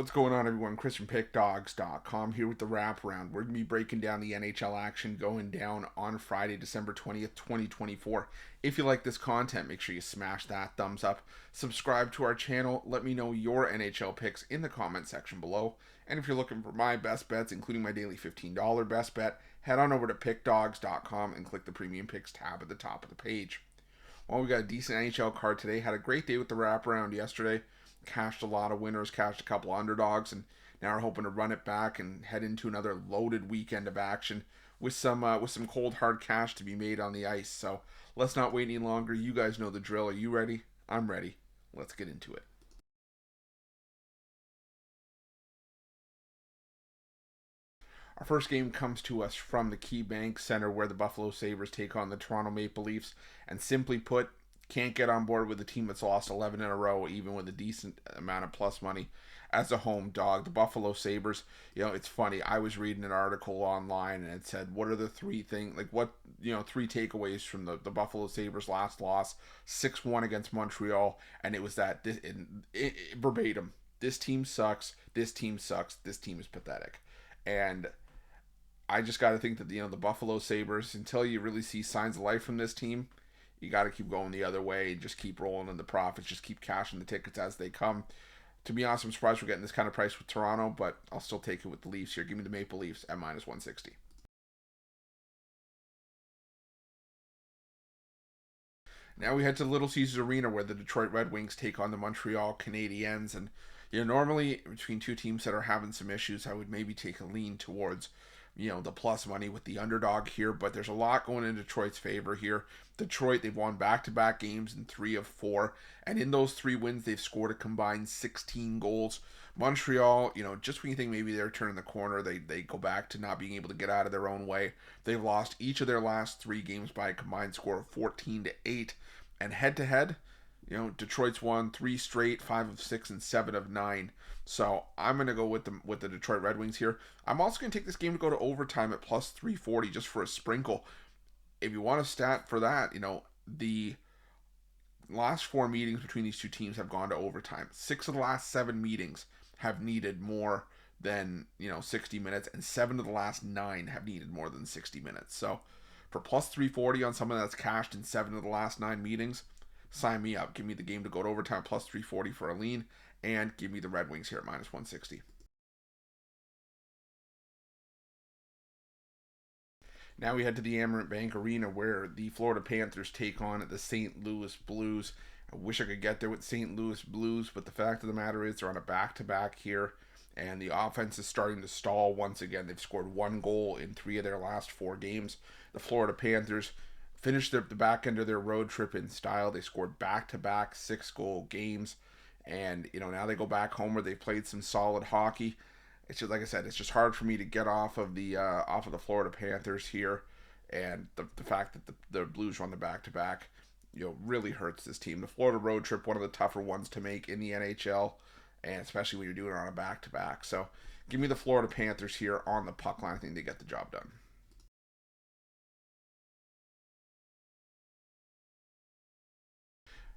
What's going on, everyone? Chris from Pickdawgz.com here with the Wraparound. We're going to be breaking down the NHL action going down on Friday, December 20th, 2024. If you like this content, make sure you smash that thumbs up. Subscribe to our channel. Let me know your NHL picks in the comment section below. And if you're looking for my best bets, including my daily $15 best bet, head on over to Pickdawgz.com and click the Premium Picks tab at the top of the page. Well, we got a decent NHL card today. Had a great day with the Wraparound yesterday. Cashed a lot of winners, cashed a couple of underdogs, and now we're hoping to run it back and head into another loaded weekend of action with some cold hard cash to be made on the ice. So let's not wait any longer. You guys know the drill. Are you ready? I'm ready. Let's get into it. Our first game comes to us from the KeyBank Center, where the Buffalo Sabres take on the Toronto Maple Leafs, and simply put, can't get on board with a team that's lost 11 in a row, even with a decent amount of plus money as a home dog. The Buffalo Sabres, it's funny. I was reading an article online and it said, what are the three three takeaways from the Buffalo Sabres last loss, 6-1 against Montreal, and it was that, verbatim, this team sucks, this team sucks, this team is pathetic. And I just got to think that, the Buffalo Sabres, until you really see signs of life from this team, you got to keep going the other way and just keep rolling in the profits, just keep cashing the tickets as they come. To be honest, I'm surprised we're getting this kind of price with Toronto, but I'll still take it with the Leafs here. Give me the Maple Leafs at minus 160. Now we head to Little Caesars Arena, where the Detroit Red Wings take on the Montreal Canadiens. And normally between two teams that are having some issues, I would maybe take a lean towards the plus money with the underdog here, but there's a lot going in Detroit's favor here. Detroit, they've won back-to-back games in 3 of 4, and in those 3 wins, they've scored a combined 16 goals. Montreal, just when you think maybe they're turning the corner, they go back to not being able to get out of their own way. They've lost each of their last 3 games by a combined score of 14-8, and head-to-head, Detroit's won 3 straight, 5 of 6, and 7 of 9. So I'm going to go with the Detroit Red Wings here. I'm also going to take this game to go to overtime at plus 340 just for a sprinkle. If you want a stat for that, the last 4 meetings between these two teams have gone to overtime. 6 of the last 7 meetings have needed more than 60 minutes, and 7 of the last 9 have needed more than 60 minutes. So for plus 340 on someone that's cashed in 7 of the last 9 meetings, sign me up. Give me the game to go to overtime plus 340 for a lean, and give me the Red Wings here at minus 160. Now we head to the Amerant Bank Arena, where the Florida Panthers take on the St. Louis Blues. I wish I could get there with St. Louis Blues, but the fact of the matter is they're on a back-to-back here, and the offense is starting to stall once again. They've scored 1 goal in 3 of their last 4 games. The Florida Panthers finished the back end of their road trip in style. They scored back-to-back 6-goal games, and now they go back home where they played some solid hockey. It's just, like I said, it's just hard for me to get off of the Florida Panthers here, and the fact that the Blues run the back-to-back, really hurts this team. The Florida road trip, one of the tougher ones to make in the NHL, and especially when you're doing it on a back-to-back. So give me the Florida Panthers here on the puck line. I think they get the job done.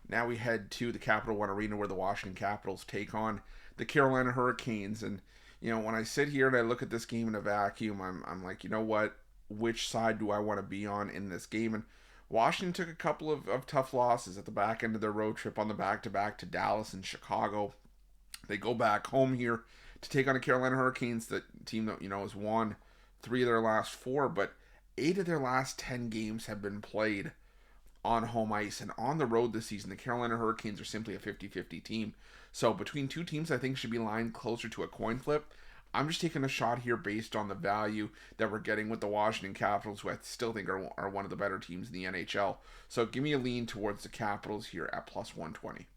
Now we head to the Capital One Arena, where the Washington Capitals take on the Carolina Hurricanes. And, when I sit here and I look at this game in a vacuum, I'm like, what? Which side do I want to be on in this game? And Washington took a couple of tough losses at the back end of their road trip on the back-to-back to Dallas and Chicago. They go back home here to take on the Carolina Hurricanes, the team that, has won 3 of their last 4, but 8 of their last 10 games have been played on home ice. And on the road this season, the Carolina Hurricanes are simply a 50-50 team. So between two teams, I think should be lined closer to a coin flip. I'm just taking a shot here based on the value that we're getting with the Washington Capitals, who I still think are one of the better teams in the NHL. So give me a lean towards the Capitals here at plus 120.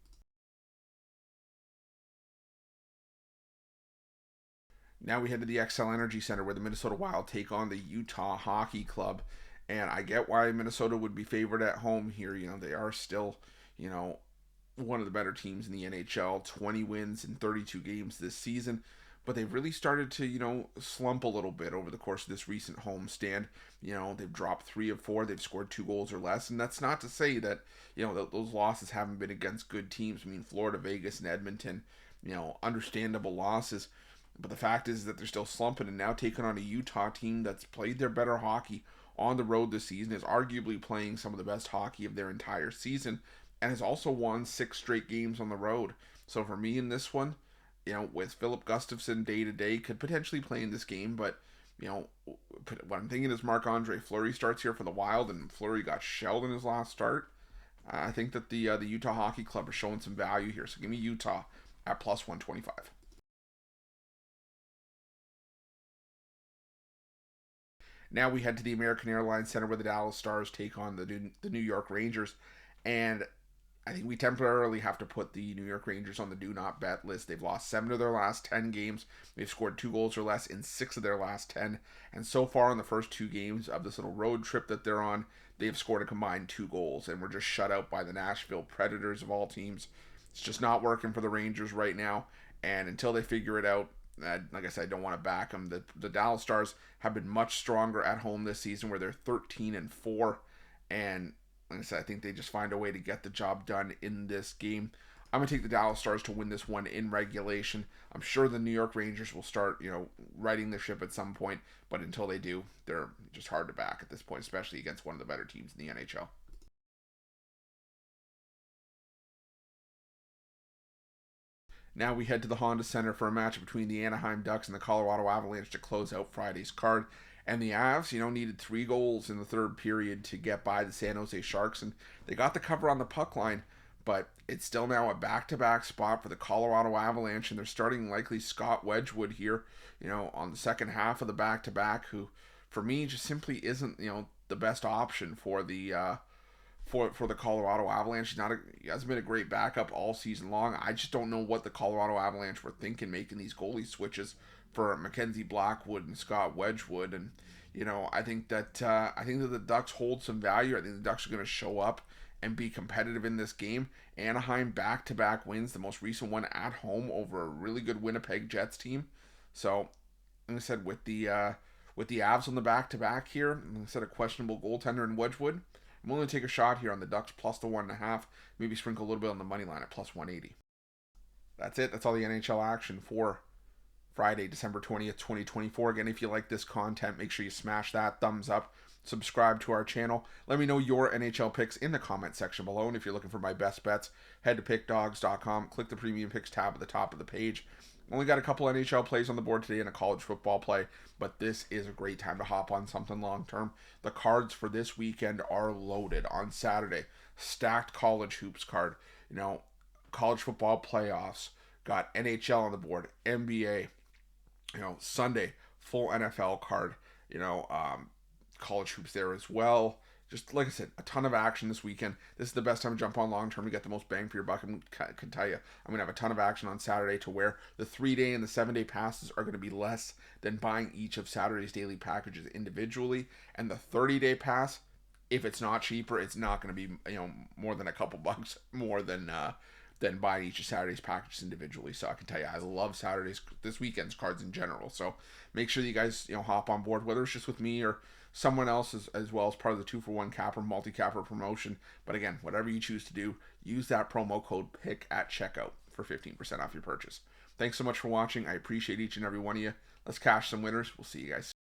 Now we head to the XL Energy Center, where the Minnesota Wild take on the Utah Hockey Club. And I get why Minnesota would be favored at home here. They are still, one of the better teams in the NHL. 20 wins in 32 games this season. But they've really started to, slump a little bit over the course of this recent homestand. They've dropped 3 of 4. They've scored 2 goals or less. And that's not to say that, those losses haven't been against good teams. I mean, Florida, Vegas, and Edmonton, understandable losses. But the fact is that they're still slumping, and now taking on a Utah team that's played their better hockey on the road this season, is arguably playing some of the best hockey of their entire season, and has also won 6 straight games on the road. So for me in this one, with Philip Gustafson day to day, could potentially play in this game, but what I'm thinking is Marc-Andre Fleury starts here for the Wild, and Fleury got shelled in his last start. I think that the Utah Hockey Club are showing some value here, so give me Utah at plus 125. Now we head to the American Airlines Center where the Dallas Stars take on the New York Rangers, and I think we temporarily have to put the New York Rangers on the do not bet list. They've lost 7 of their last 10 games. They've scored 2 goals or less in 6 of their last 10. And so far in the first 2 games of this little road trip that they're on, they've scored a combined 2 goals. And we're just shut out by the Nashville Predators of all teams. It's just not working for the Rangers right now. And until they figure it out, like I said, I don't want to back them. The Dallas Stars have been much stronger at home this season, where they're 13-4, and like I said, I think they just find a way to get the job done in this game. I'm going to take the Dallas Stars to win this one in regulation. I'm sure the New York Rangers will start, righting the ship at some point, but until they do, they're just hard to back at this point, especially against one of the better teams in the NHL. Now we head to the Honda Center for a match between the Anaheim Ducks and the Colorado Avalanche to close out Friday's card. And the Avs, needed 3 goals in the third period to get by the San Jose Sharks, and they got the cover on the puck line, but it's still now a back-to-back spot for the Colorado Avalanche, and they're starting likely Scott Wedgwood here, on the second half of the back-to-back, who, for me, just simply isn't, the best option for the for the Colorado Avalanche. He hasn't been a great backup all season long. I just don't know what the Colorado Avalanche were thinking making these goalie switches for Mackenzie Blackwood and Scott Wedgwood. And I think that the Ducks hold some value. I think the Ducks are going to show up and be competitive in this game. Anaheim back-to-back wins, the most recent one at home over a really good Winnipeg Jets team. So, like I said, with the Avs on the back-to-back here, like I said, a questionable goaltender in Wedgwood, I'm willing to take a shot here on the Ducks plus the 1.5. Maybe sprinkle a little bit on the money line at plus 180. That's it. That's all the NHL action for Friday, December 20th, 2024. Again, if you like this content, make sure you smash that thumbs up. Subscribe to our channel. Let me know your NHL picks in the comment section below. And if you're looking for my best bets, head to pickdawgz.com. Click the premium picks tab at the top of the page. Only got a couple NHL plays on the board today and a college football play, but this is a great time to hop on something long term. The cards for this weekend are loaded on Saturday. Stacked college hoops card. College football playoffs. Got NHL on the board. NBA. Sunday, full NFL card. College hoops there as well. Just like I said, a ton of action this weekend. This is the best time to jump on long term to get the most bang for your buck. I can tell you, I'm going to have a ton of action on Saturday, to where the 3-day and the 7-day passes are going to be less than buying each of Saturday's daily packages individually. And the 30-day pass, if it's not cheaper, it's not going to be more than a couple bucks more than buying each of Saturday's packages individually. So I can tell you, I love this weekend's cards in general. So make sure you guys hop on board, whether it's just with me or someone else, as well as part of the 2-for-1 capper multi-capper promotion. But again, whatever you choose to do, use that promo code PICK at checkout for 15% off your purchase. Thanks so much for watching. I appreciate each and every one of you. Let's cash some winners. We'll see you guys soon.